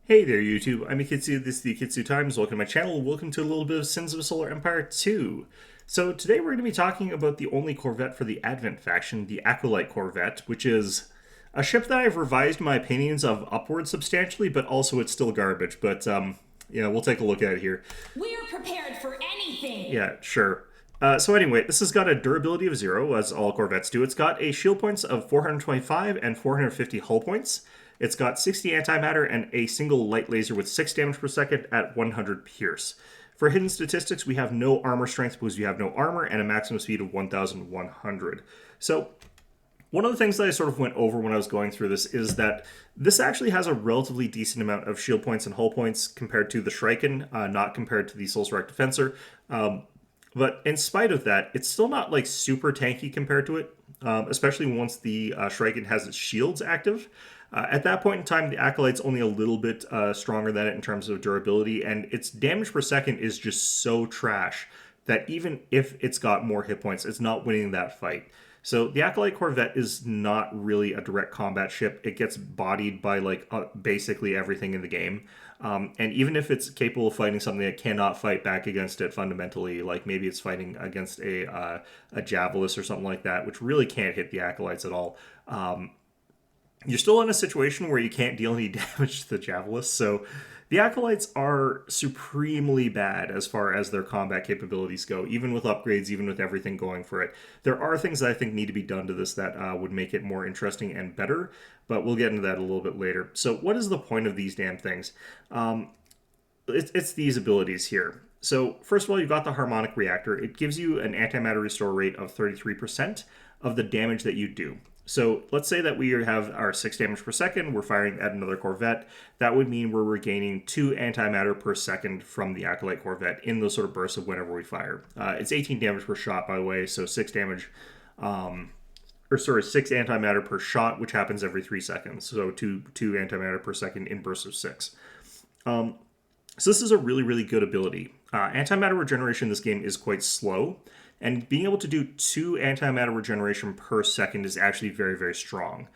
Hey there, YouTube. I'm Ikitsu. This is the Ikitsu Times. Welcome to my channel. Welcome to a little bit of Sins of a Solar Empire 2. So today we're going to be talking about the only Corvette for the Advent faction, the Acolyte Corvette, which is a ship that I've revised my opinions of upwards substantially, but also it's still garbage. But, we'll take a look at it here. We're prepared for anything! Yeah, sure. So anyway, this has got a durability of 0, as all Corvettes do. It's got a shield points of 425 and 450 hull points. It's got 60 antimatter and a single light laser with 6 damage per second at 100 pierce. For hidden statistics, we have no armor strength because we have no armor and a maximum speed of 1,100. So one of the things that I sort of went over when I was going through this is that this actually has a relatively decent amount of shield points and hull points compared to the Shriken, not compared to the Soulstrike Defensor. But in spite of that, it's still not like super tanky compared to it, especially once the Shriken has its shields active. At that point in time, the Acolyte's only a little bit stronger than it in terms of durability, and its damage per second is just so trash that even if it's got more hit points, it's not winning that fight. So the Acolyte Corvette is not really a direct combat ship. It gets bodied by basically everything in the game. And even if it's capable of fighting something that cannot fight back against it fundamentally, like maybe it's fighting against a Javelus or something like that, which really can't hit the Acolytes at all, you're still in a situation where you can't deal any damage to the Javelus. So the Acolytes are supremely bad as far as their combat capabilities go, even with upgrades, even with everything going for it. There are things that I think need to be done to this that would make it more interesting and better, but we'll get into that a little bit later. So what is the point of these damn things? It's these abilities here. So first of all, you've got the Harmonic Reactor. It gives you an antimatter restore rate of 33% of the damage that you do. So let's say that we have our 6 damage per second, we're firing at another Corvette. That would mean we're regaining 2 antimatter per second from the Acolyte Corvette in those sort of bursts of whenever we fire. It's 18 damage per shot, by the way, so 6 damage, 6 antimatter per shot, which happens every 3 seconds. So 2 antimatter per second in bursts of 6. So this is a really, really good ability. Antimatter regeneration in this game is quite slow, and being able to do 2 antimatter regeneration per second is actually very, very strong.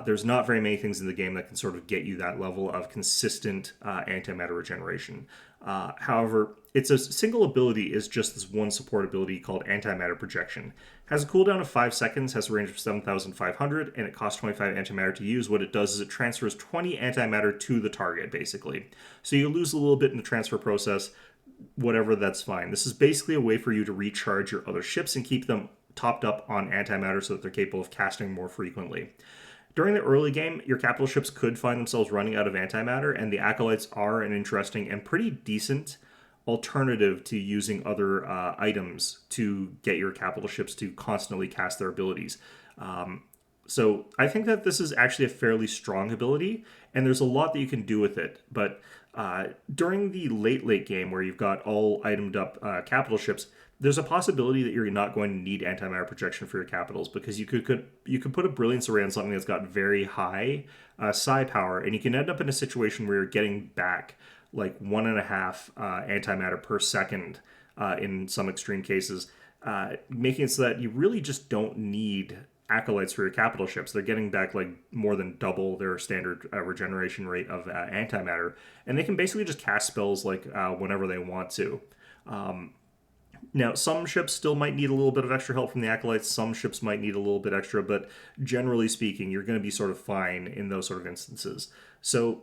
There's not very many things in the game that can sort of get you that level of consistent antimatter regeneration. However, its a single ability is just this one support ability called Antimatter Projection. Has a cooldown of 5 seconds, has a range of 7,500, and it costs 25 antimatter to use. What it does is it transfers 20 antimatter to the target, basically. So you lose a little bit in the transfer process, whatever, that's fine. This is basically a way for you to recharge your other ships and keep them topped up on antimatter so that they're capable of casting more frequently. During the early game, your capital ships could find themselves running out of antimatter, and the Acolytes are an interesting and pretty decent alternative to using other items to get your capital ships to constantly cast their abilities. So I think that this is actually a fairly strong ability, and there's a lot that you can do with it. But during the late game, where you've got all itemed up capital ships, there's a possibility that you're not going to need antimatter projection for your capitals, because you could put a brilliance array on something that's got very high psi power, and you can end up in a situation where you're getting back like 1.5 antimatter per second in some extreme cases, making it so that you really just don't need Acolytes for your capital ships. They're getting back like more than double their standard regeneration rate of antimatter, and they can basically just cast spells like whenever they want to. Now, some ships still might need a little bit of extra help from the Acolytes. Some ships might need a little bit extra, but generally speaking, you're going to be sort of fine in those sort of instances. So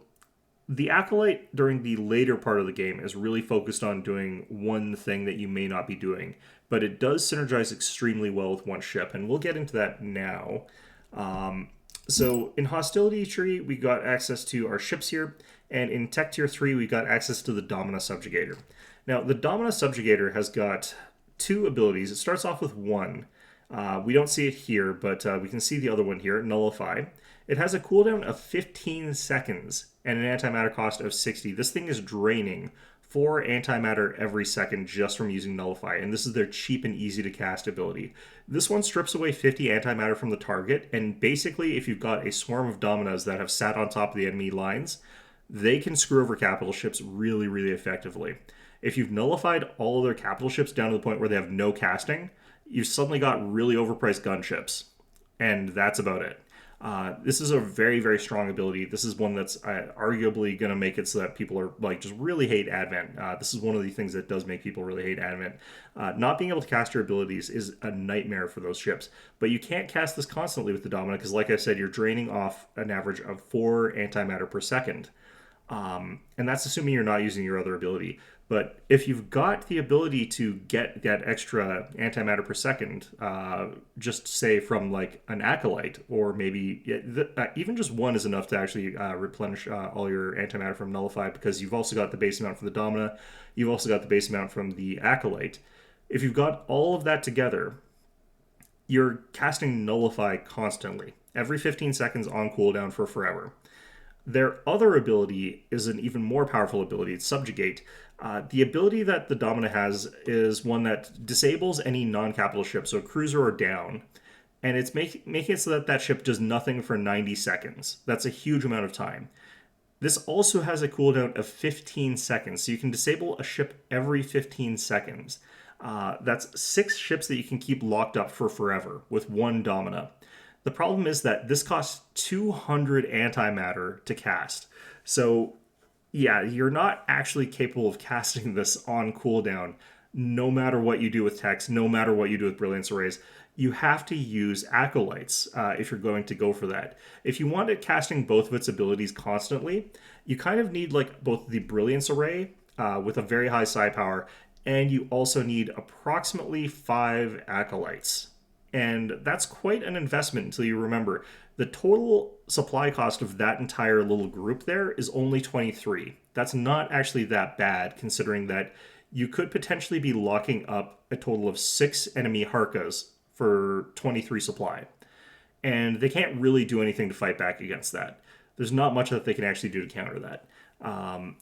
the Acolyte during the later part of the game is really focused on doing one thing that you may not be doing, but it does synergize extremely well with one ship, and we'll get into that now. So in Hostility Tree, we got access to our ships here, and in Tech Tier 3, we got access to the Domina Subjugator. Now, the Domina Subjugator has got 2 abilities. It starts off with 1. We don't see it here, but we can see the other one here, Nullify. It has a cooldown of 15 seconds and an antimatter cost of 60. This thing is draining 4 antimatter every second just from using Nullify, and this is their cheap and easy to cast ability. This one strips away 50 antimatter from the target, and basically if you've got a swarm of Dominas that have sat on top of the enemy lines, they can screw over capital ships really, really effectively. If you've nullified all of their capital ships down to the point where they have no casting, you've suddenly got really overpriced gunships, and that's about it. This is a very, very strong ability. This is one that's arguably going to make it so that people are like just really hate Advent. This is one of the things that does make people really hate Advent. Not being able to cast your abilities is a nightmare for those ships, but you can't cast this constantly with the Domina because, like I said, you're draining off an average of 4 antimatter per second. And that's assuming you're not using your other ability. But if you've got the ability to get that extra antimatter per second, just say from like an Acolyte, or maybe even just one is enough to actually replenish all your antimatter from Nullify, because you've also got the base amount from the Domina, you've also got the base amount from the Acolyte. If you've got all of that together, you're casting Nullify constantly, every 15 seconds on cooldown for forever. Their other ability is an even more powerful ability. It's Subjugate. The ability that the Domina has is one that disables any non-capital ship, so cruiser or down, and it's making it so that that ship does nothing for 90 seconds. That's a huge amount of time. This also has a cooldown of 15 seconds, so you can disable a ship every 15 seconds. That's 6 ships that you can keep locked up for forever with one Domina. The problem is that this costs 200 antimatter to cast. So, yeah, you're not actually capable of casting this on cooldown, no matter what you do with text, no matter what you do with Brilliance Arrays. You have to use Acolytes if you're going to go for that. If you want it casting both of its abilities constantly, you kind of need like both the Brilliance Array with a very high psi power, and you also need approximately 5 Acolytes. And that's quite an investment until you remember the total supply cost of that entire little group there is only 23. That's not actually that bad, considering that you could potentially be locking up a total of 6 enemy Harkas for 23 supply. And they can't really do anything to fight back against that. There's not much that they can actually do to counter that.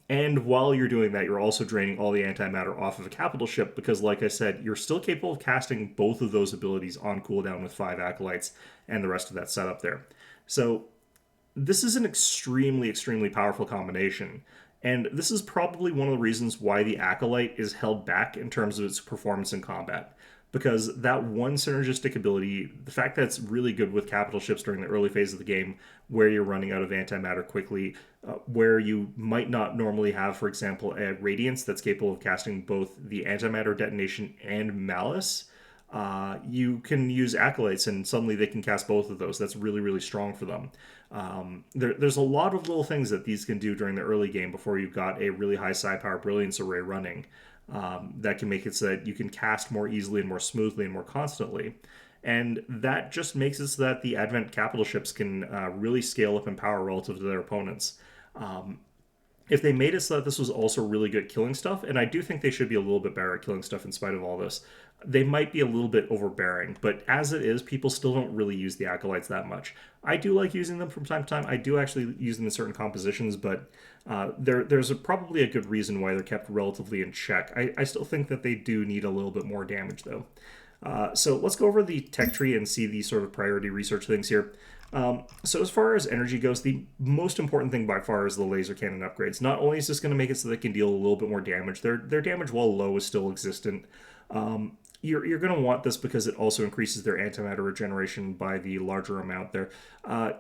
And while you're doing that, you're also draining all the antimatter off of a capital ship because, like I said, you're still capable of casting both of those abilities on cooldown with 5 Acolytes and the rest of that setup there. So this is an extremely, extremely powerful combination. And this is probably one of the reasons why the Acolyte is held back in terms of its performance in combat. Because that one synergistic ability, the fact that it's really good with capital ships during the early phase of the game, where you're running out of antimatter quickly, where you might not normally have, for example, a Radiance that's capable of casting both the antimatter detonation and Malice, you can use Acolytes and suddenly they can cast both of those. That's really, really strong for them. There's a lot of little things that these can do during the early game before you've got a really high psi power Brilliance Array running. That can make it so that you can cast more easily and more smoothly and more constantly. And that just makes it so that the Advent capital ships can really scale up in power relative to their opponents. If they made it so that this was also really good killing stuff, and I do think they should be a little bit better at killing stuff in spite of all this, they might be a little bit overbearing. But as it is, people still don't really use the Acolytes that much. I do like using them from time to time. I do actually use them in certain compositions, but there's probably a good reason why they're kept relatively in check. I still think that they do need a little bit more damage, though. So let's go over the tech tree and see these sort of priority research things here. So as far as energy goes, the most important thing by far is the laser cannon upgrades. Not only is this going to make it so they can deal a little bit more damage, their damage while low is still existent. You're going to want this because it also increases their antimatter regeneration by the larger amount there.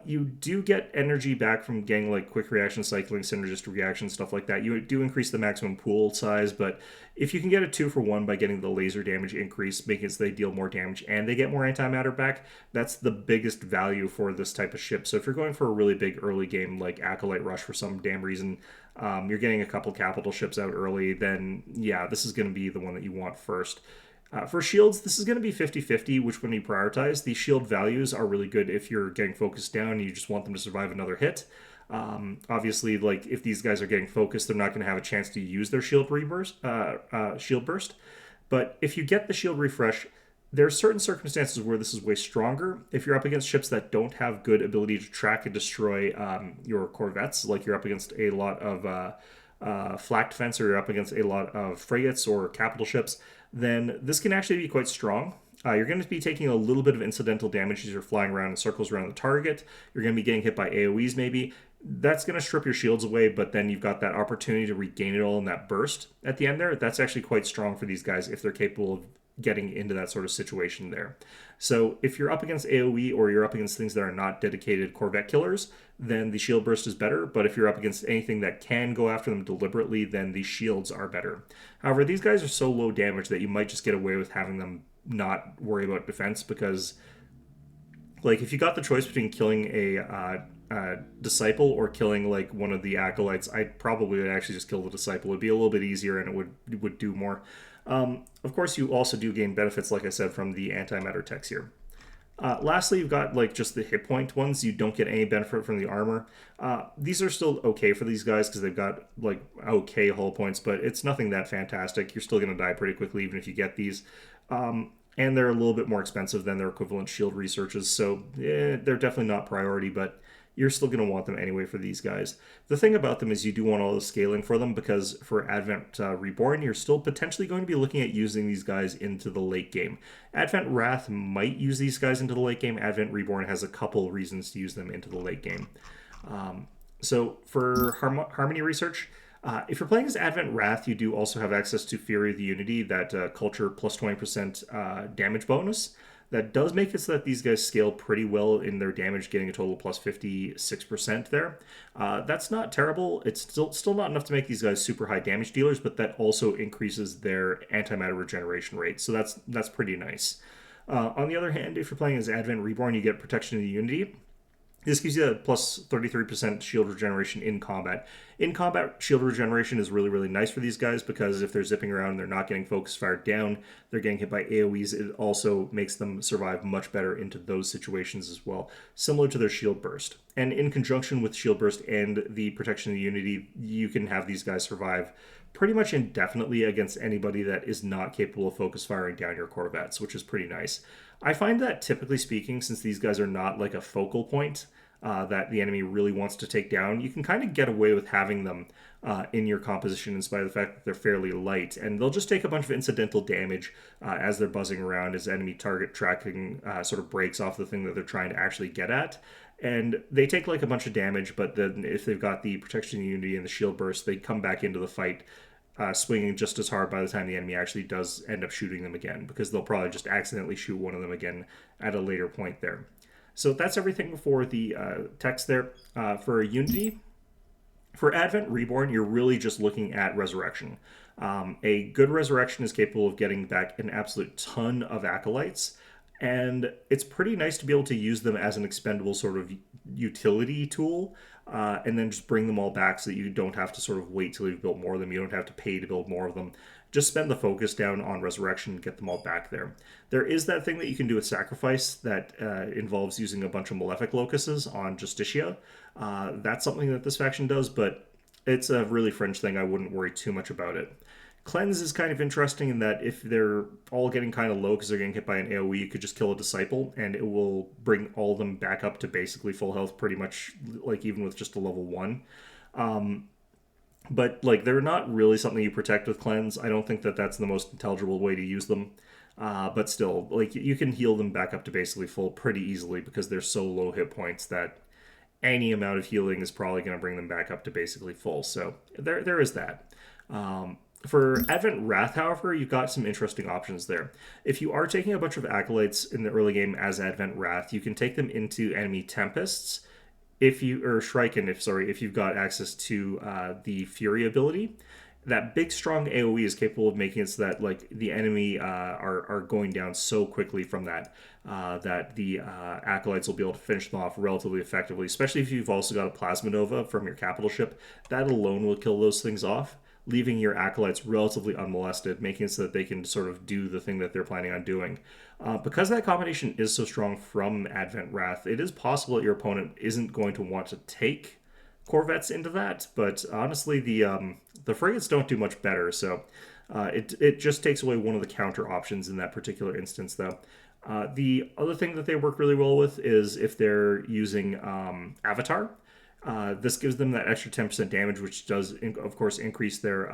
You do get energy back from getting like quick reaction cycling, synergistic reaction, stuff like that. You do increase the maximum pool size, but if you can get a 2-for-1 by getting the laser damage increase, making it so they deal more damage and they get more antimatter back, that's the biggest value for this type of ship. So if you're going for a really big early game like Acolyte Rush for some damn reason, you're getting a couple capital ships out early, then yeah, this is going to be the one that you want first. For shields, this is going to be 50-50 which one you prioritize. The shield values are really good if you're getting focused down and you just want them to survive another hit. Obviously, like if these guys are getting focused, they're not going to have a chance to use their shield burst. But if you get the shield refresh, there are certain circumstances where this is way stronger. If you're up against ships that don't have good ability to track and destroy your corvettes, like you're up against a lot of flak defense or you're up against a lot of frigates or capital ships, then this can actually be quite strong. You're going to be taking a little bit of incidental damage as you're flying around in circles around the target. You're going to be getting hit by AoEs maybe. That's going to strip your shields away, but then you've got that opportunity to regain it all in that burst at the end there. That's actually quite strong for these guys if they're capable of getting into that sort of situation there. So if you're up against AoE or you're up against things that are not dedicated Corvette killers, then the shield burst is better. But if you're up against anything that can go after them deliberately, then the shields are better. However, these guys are so low damage that you might just get away with having them not worry about defense, because like if you got the choice between killing a disciple or killing like one of the acolytes, I probably would actually just kill the disciple. It'd be a little bit easier and it would do more. Of course, you also do gain benefits, like I said, from the antimatter techs here. Lastly, you've got like just the hit point ones. You don't get any benefit from the armor. These are still okay for these guys because they've got like okay hull points, but it's nothing that fantastic. You're still going to die pretty quickly even if you get these. And they're a little bit more expensive than their equivalent shield researches, so they're definitely not priority, but you're still going to want them anyway for these guys. The thing about them is you do want all the scaling for them, because for Advent Reborn, you're still potentially going to be looking at using these guys into the late game. Advent Wrath might use these guys into the late game. Advent Reborn has a couple reasons to use them into the late game. So for Harmony Research, if you're playing as Advent Wrath, you do also have access to Fury of the Unity, that culture plus 20% damage bonus. That does make it so that these guys scale pretty well in their damage, getting a total plus 56% there. That's not terrible. It's still not enough to make these guys super high damage dealers, but that also increases their antimatter regeneration rate, so that's pretty nice. On the other hand, if you're playing as Advent Reborn, you get Protection of the Unity. This gives you a plus 33% shield regeneration in combat. In combat, shield regeneration is really, really nice for these guys, because if they're zipping around and they're not getting focus fired down, they're getting hit by AoEs, it also makes them survive much better into those situations as well, similar to their shield burst. And in conjunction with shield burst and the Protection of the Unity, you can have these guys survive pretty much indefinitely against anybody that is not capable of focus firing down your Corvettes, which is pretty nice. I find that, typically speaking, since these guys are not like a focal point that the enemy really wants to take down, you can kind of get away with having them in your composition in spite of the fact that they're fairly light. And they'll just take a bunch of incidental damage as they're buzzing around, as enemy target tracking sort of breaks off the thing that they're trying to actually get at. And they take like a bunch of damage, but then if they've got the Protection of Unity and the shield burst, they come back into the fight swinging just as hard by the time the enemy actually does end up shooting them again, because they'll probably just accidentally shoot one of them again at a later point there. So that's everything for the text there. For Unity, for Advent Reborn, you're really just looking at Resurrection. A good Resurrection is capable of getting back an absolute ton of Acolytes, and it's pretty nice to be able to use them as an expendable sort of utility tool, and then just bring them all back so that you don't have to sort of wait till you've built more of them. You don't have to pay to build more of them. Just spend the focus down on Resurrection and get them all back there. There is that thing that you can do with Sacrifice that involves using a bunch of Malefic Locuses on Justicia. That's something that this faction does, but it's a really fringe thing. I wouldn't worry too much about it. Cleanse is kind of interesting in that if they're all getting kind of low because they're getting hit by an AoE, you could just kill a Disciple and it will bring all of them back up to basically full health, pretty much like even with just a level 1. But like they're not really something you protect with Cleanse. I don't think that that's the most intelligible way to use them. But still, like you can heal them back up to basically full pretty easily because they're so low hit points that any amount of healing is probably going to bring them back up to basically full. So there is that. For Advent Wrath, however, you've got some interesting options there. If you are taking a bunch of Acolytes in the early game as Advent Wrath, you can take them into enemy Tempests, if you've got access to the Fury ability. That big strong AoE is capable of making it so that like the enemy are going down so quickly from that that the Acolytes will be able to finish them off relatively effectively, especially if you've also got a Plasma Nova from your capital ship. That alone will kill those things off, leaving your Acolytes relatively unmolested, making it so that they can sort of do the thing that they're planning on doing. Because that combination is so strong from Advent Wrath, it is possible that your opponent isn't going to want to take Corvettes into that, but honestly, the frigates don't do much better, so it just takes away one of the counter options in that particular instance, though. The other thing that they work really well with is if they're using Avatar. This gives them that extra 10% damage, which does, of course, increase their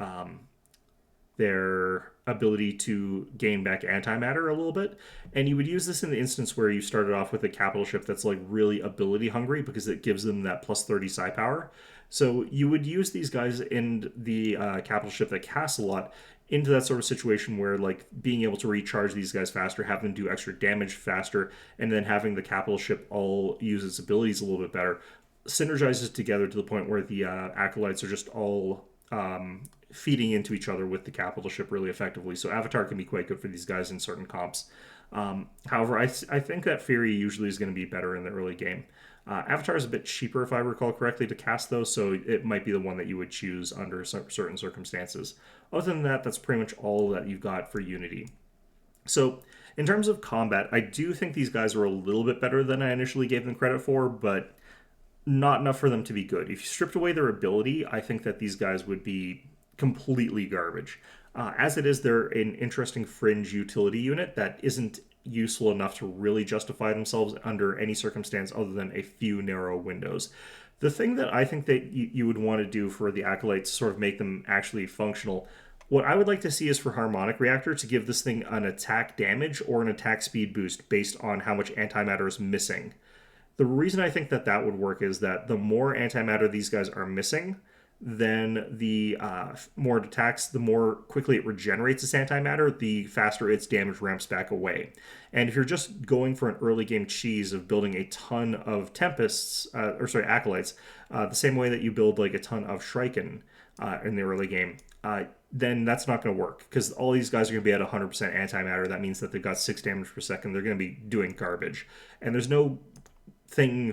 ability to gain back antimatter a little bit. And you would use this in the instance where you started off with a capital ship that's like really ability hungry because it gives them that plus 30 psi power. So you would use these guys in the capital ship that casts a lot into that sort of situation where like being able to recharge these guys faster, have them do extra damage faster, and then having the capital ship all use its abilities a little bit better synergizes together to the point where the acolytes are just all feeding into each other with the capital ship really effectively. So Avatar can be quite good for these guys in certain comps. However, I think that Fury usually is going to be better in the early game. Avatar is a bit cheaper, if I recall correctly, to cast though, so it might be the one that you would choose under certain circumstances. Other than that, that's pretty much all that you've got for Unity. So, in terms of combat, I do think these guys are a little bit better than I initially gave them credit for, but not enough for them to be good. If you stripped away their ability, I think that these guys would be completely garbage. As it is, they're an interesting fringe utility unit that isn't useful enough to really justify themselves under any circumstance other than a few narrow windows. The thing that I think that you would want to do for the Acolytes to sort of make them actually functional, what I would like to see is for Harmonic Reactor to give this thing an attack damage or an attack speed boost based on how much antimatter is missing. The reason I think that that would work is that the more antimatter these guys are missing, then the more it attacks, the more quickly it regenerates its antimatter, the faster its damage ramps back away. And if you're just going for an early game cheese of building a ton of tempests, acolytes, the same way that you build like a ton of Shriken in the early game, then that's not going to work because all these guys are going to be at 100% antimatter. That means that they've got 6 damage per second. They're going to be doing garbage, and there's nothing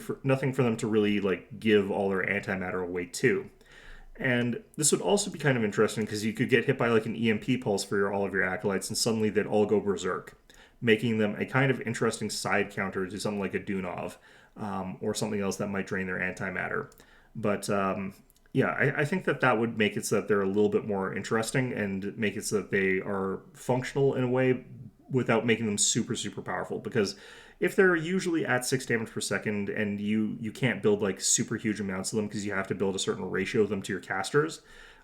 for them to really like give all their antimatter away to. And this would also be kind of interesting because you could get hit by like an EMP pulse for all of your acolytes, and suddenly they'd all go berserk, making them a kind of interesting side counter to something like a Dunov or something else that might drain their antimatter. But yeah, I think that that would make it so that they're a little bit more interesting and make it so that they are functional in a way without making them super, super powerful. Because if they're usually at 6 damage per second and you can't build like super huge amounts of them because you have to build a certain ratio of them to your casters,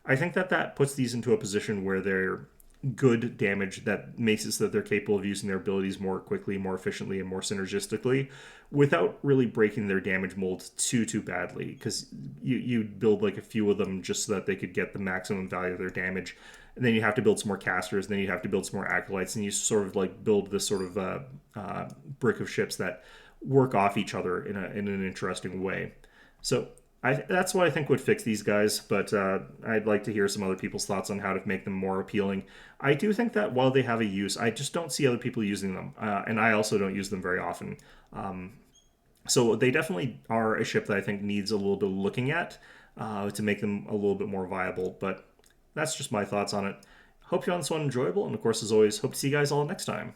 I think that that puts these into a position where they're good damage that makes it so that they're capable of using their abilities more quickly, more efficiently, and more synergistically without really breaking their damage mold too badly, because you build like a few of them just so that they could get the maximum value of their damage, and then you have to build some more casters, and then you have to build some more acolytes, and you sort of like build this sort of brick of ships that work off each other in an interesting way. So that's what I think would fix these guys, but I'd like to hear some other people's thoughts on how to make them more appealing. I do think that while they have a use, I just don't see other people using them, and I also don't use them very often. So they definitely are a ship that I think needs a little bit of looking at to make them a little bit more viable, but that's just my thoughts on it. Hope you found this one enjoyable, and of course, as always, hope to see you guys all next time.